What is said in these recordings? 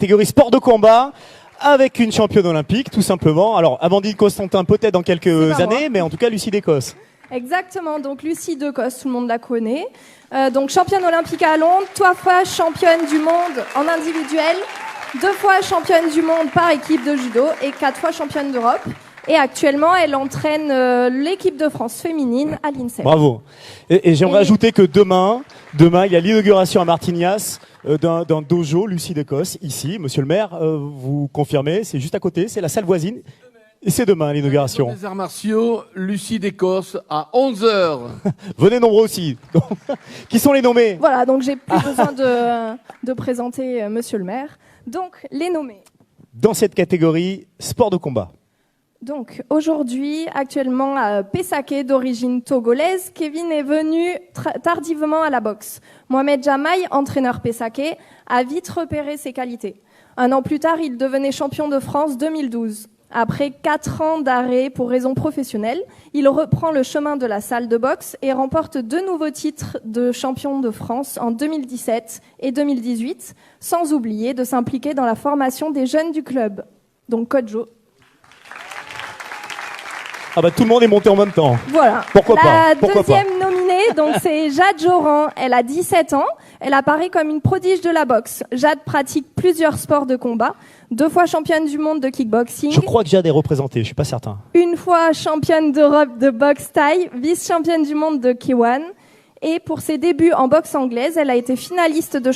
catégorie sport de combat avec une championne olympique, tout simplement. Alors, Amandine Constantin, peut-être dans quelques années, mais en tout cas, Lucie Descosses. Exactement, donc Lucie Descosses, tout le monde la connaît. Donc championne olympique à Londres, 3 fois championne du monde en individuel, 2 fois championne du monde par équipe de judo et 4 fois championne d'Europe. Et actuellement, elle entraîne l'équipe de France féminine à l'INSEP. Bravo. Et j'aimerais ajouter que demain, il y a l'inauguration à Martignas d'un dojo Lucie Descosses, ici. Monsieur le maire, vous confirmez, c'est juste à côté, c'est la salle voisine. Et c'est demain l'inauguration. Les arts martiaux, Lucie Descosses à 11h. Venez nombreux aussi. Qui sont les nommés? Voilà, donc j'ai plus besoin de présenter monsieur le maire. Donc, les nommés. Dans cette catégorie, sport de combat. Donc, aujourd'hui, actuellement à Pessaké, d'origine togolaise, Kevin est venu tardivement à la boxe. Mohamed Jamaï, entraîneur Pessaké, a vite repéré ses qualités. 1 an plus tard, il devenait champion de France 2012. Après 4 ans d'arrêt pour raisons professionnelles, il reprend le chemin de la salle de boxe et remporte 2 nouveaux titres de champion de France en 2017 et 2018, sans oublier de s'impliquer dans la formation des jeunes du club. Donc, Kodjo. Ah bah tout le monde est monté en même temps. Voilà. Pourquoi pas. La deuxième nominée, donc c'est Jade Joran. Elle a 17 ans. Elle apparaît comme une prodige de la boxe. Jade pratique plusieurs sports de combat. 2 fois championne du monde de kickboxing. Je crois que Jade est représentée, je suis pas certain. 1 fois championne d'Europe de boxe thaï, vice-championne du monde de K1. Et pour ses débuts en boxe anglaise, elle a été finaliste du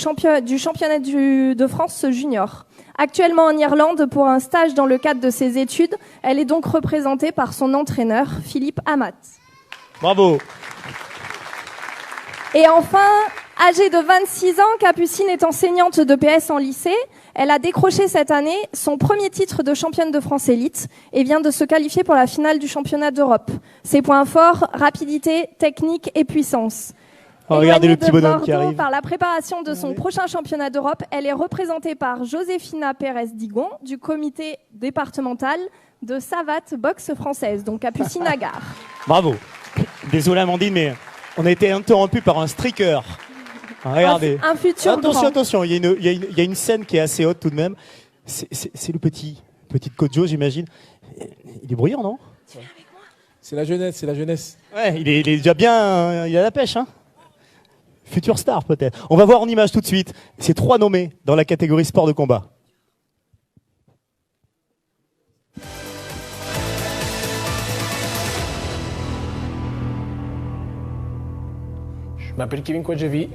championnat de France junior. Actuellement en Irlande pour un stage dans le cadre de ses études, elle est donc représentée par son entraîneur, Philippe Amat. Bravo. Et enfin, âgée de 26 ans, Capucine est enseignante de PS en lycée. Elle a décroché cette année son premier titre de championne de France élite et vient de se qualifier pour la finale du championnat d'Europe. Ses points forts, rapidité, technique et puissance. Oh, regardez le petit bonhomme qui arrive. Par la préparation de son prochain championnat d'Europe, elle est représentée par Josefina Pérez-Digon du comité départemental de Savate Boxe Française, donc Capucine Agar. Bravo. Désolé Amandine, mais on a été interrompu par un streaker. Regardez. Un futur attention, il y a une scène qui est assez haute tout de même. C'est le petit Kodjo, j'imagine. Il est bruyant, non? C'est la jeunesse. Ouais, il est déjà bien, il a la pêche, hein. Futur star peut-être. On va voir en image tout de suite ces 3 nommés dans la catégorie sport de combat. Je m'appelle Kevin Kwadjavi,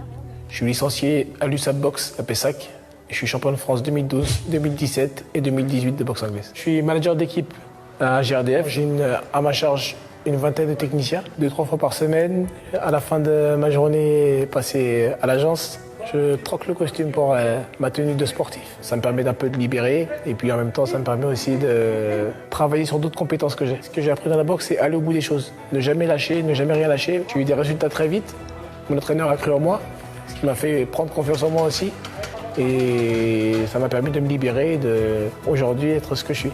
je suis licencié à l'USAP Boxe à Pessac et je suis champion de France 2012, 2017 et 2018 de boxe anglaise. Je suis manager d'équipe à GRDF, j'ai à ma charge une vingtaine de techniciens, 2-3 fois par semaine. À la fin de ma journée passée à l'agence, je troque le costume pour ma tenue de sportif. Ça me permet d'un peu de libérer et puis en même temps ça me permet aussi de travailler sur d'autres compétences que j'ai. Ce que j'ai appris dans la boxe, c'est aller au bout des choses. Ne jamais lâcher, ne jamais rien lâcher. J'ai eu des résultats très vite. Mon entraîneur a cru en moi, ce qui m'a fait prendre confiance en moi aussi. Et ça m'a permis de me libérer et aujourd'hui être ce que je suis.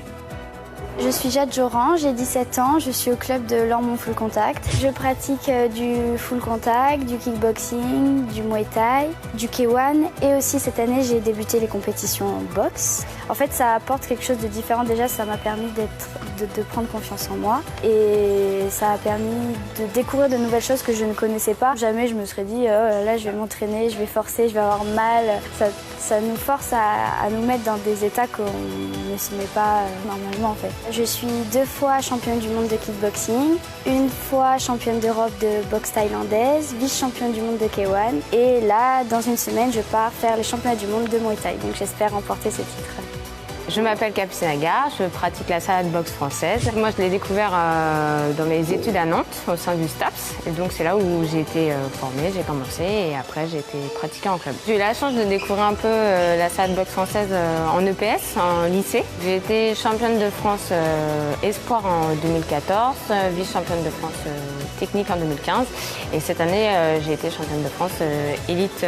Je suis Jade Joran, j'ai 17 ans, je suis au club de Lormont Full Contact. Je pratique du full contact, du kickboxing, du muay thai, du K1 et aussi cette année j'ai débuté les compétitions en boxe. En fait ça apporte quelque chose de différent, déjà ça m'a permis de prendre confiance en moi et ça a permis de découvrir de nouvelles choses que je ne connaissais pas. Jamais je me serais dit oh là je vais m'entraîner, je vais forcer, je vais avoir mal. Ça nous force à nous mettre dans des états qu'on ne se met pas normalement en fait. Je suis 2 fois championne du monde de kickboxing, 1 fois championne d'Europe de boxe thaïlandaise, vice-championne du monde de K1 et là, dans une semaine, je pars faire les championnats du monde de Muay Thai. Donc j'espère remporter ce titre. Je m'appelle Capucine Agar, je pratique la salade boxe française. Moi, je l'ai découvert dans mes études à Nantes, au sein du STAPS. Et donc, c'est là où j'ai été formée, j'ai commencé et après, j'ai été pratiquée en club. J'ai eu la chance de découvrir un peu la salade boxe française en EPS, en lycée. J'ai été championne de France espoir en 2014, vice-championne de France technique en 2015. Et cette année, j'ai été championne de France élite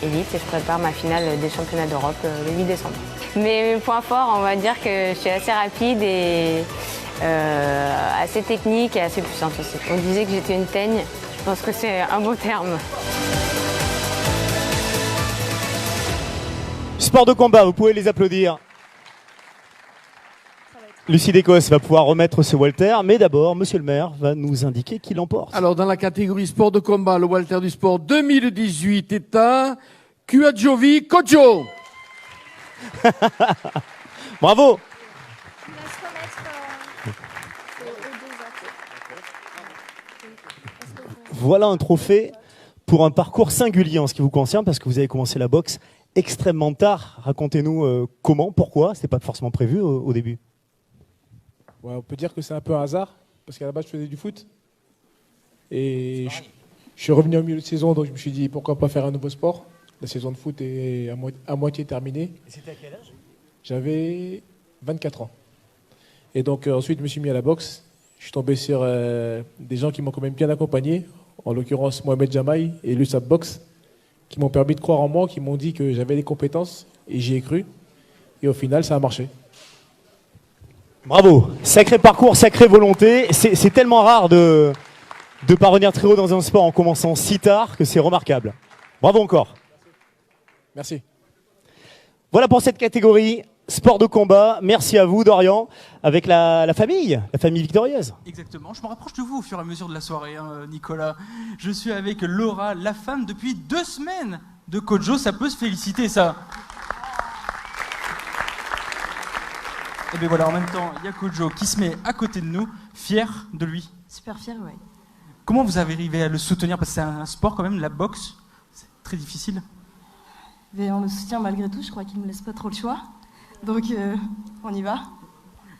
et je prépare ma finale des championnats d'Europe le 8 décembre. Mes points forts, on va dire que je suis assez rapide et assez technique et assez puissante aussi. On disait que j'étais une teigne, je pense que c'est un beau terme. sport de combat, vous pouvez les applaudir. Lucie d'Écosse va pouvoir remettre ce Walter, mais d'abord, monsieur le maire va nous indiquer qui l'emporte. Alors, dans la catégorie sport de combat, le Walter du sport 2018 est à Kuadjovi Kojo. Bravo. Voilà un trophée pour un parcours singulier en ce qui vous concerne, parce que vous avez commencé la boxe extrêmement tard. Racontez-nous comment, pourquoi, c'était pas forcément prévu au début. Ouais, on peut dire que c'est un peu un hasard, parce qu'à la base, je faisais du foot. Et je suis revenu au milieu de saison, donc je me suis dit, pourquoi pas faire un nouveau sport. La saison de foot est à moitié terminée. Et c'était à quel âge? J'avais 24 ans. Et donc ensuite, je me suis mis à la boxe. Je suis tombé sur des gens qui m'ont quand même bien accompagné, en l'occurrence Mohamed Jamaï et l'USAP Box, qui m'ont permis de croire en moi, qui m'ont dit que j'avais les compétences, et j'y ai cru. Et au final, ça a marché. Bravo, sacré parcours, sacrée volonté. C'est tellement rare de parvenir très haut dans un sport en commençant si tard que c'est remarquable. Bravo encore. Merci. Voilà pour cette catégorie sport de combat. Merci à vous, Dorian, avec la famille victorieuse. Exactement, je me rapproche de vous au fur et à mesure de la soirée, hein, Nicolas. Je suis avec Laura, la femme depuis 2 semaines de Kojo, ça peut se féliciter, ça. Et bien voilà, en même temps, il y a Kojo qui se met à côté de nous, fier de lui. Super fier, ouais. Comment vous avez arrivé à le soutenir? Parce que c'est un sport quand même, la boxe, c'est très difficile. Mais on le soutient malgré tout, je crois qu'il ne me laisse pas trop le choix. Donc on y va.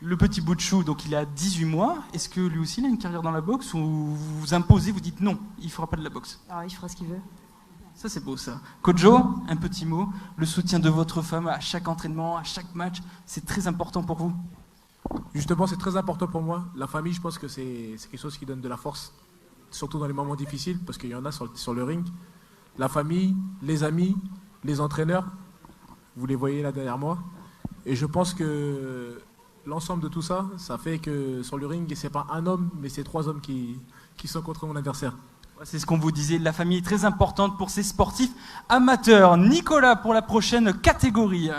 Le petit bout de chou, donc il a 18 mois. Est-ce que lui aussi il a une carrière dans la boxe ou vous vous imposez, vous dites non, il ne fera pas de la boxe? Alors il fera ce qu'il veut. Ça c'est beau ça. Kojo, un petit mot, le soutien de votre femme à chaque entraînement, à chaque match, c'est très important pour vous? Justement, c'est très important pour moi. La famille, je pense que c'est quelque chose qui donne de la force, surtout dans les moments difficiles, parce qu'il y en a sur le ring. La famille, les amis, les entraîneurs, vous les voyez là derrière moi. Et je pense que l'ensemble de tout ça, ça fait que sur le ring, c'est pas un homme, mais c'est 3 hommes qui sont contre mon adversaire. C'est ce qu'on vous disait, la famille est très importante pour ces sportifs amateurs. Nicolas, pour la prochaine catégorie.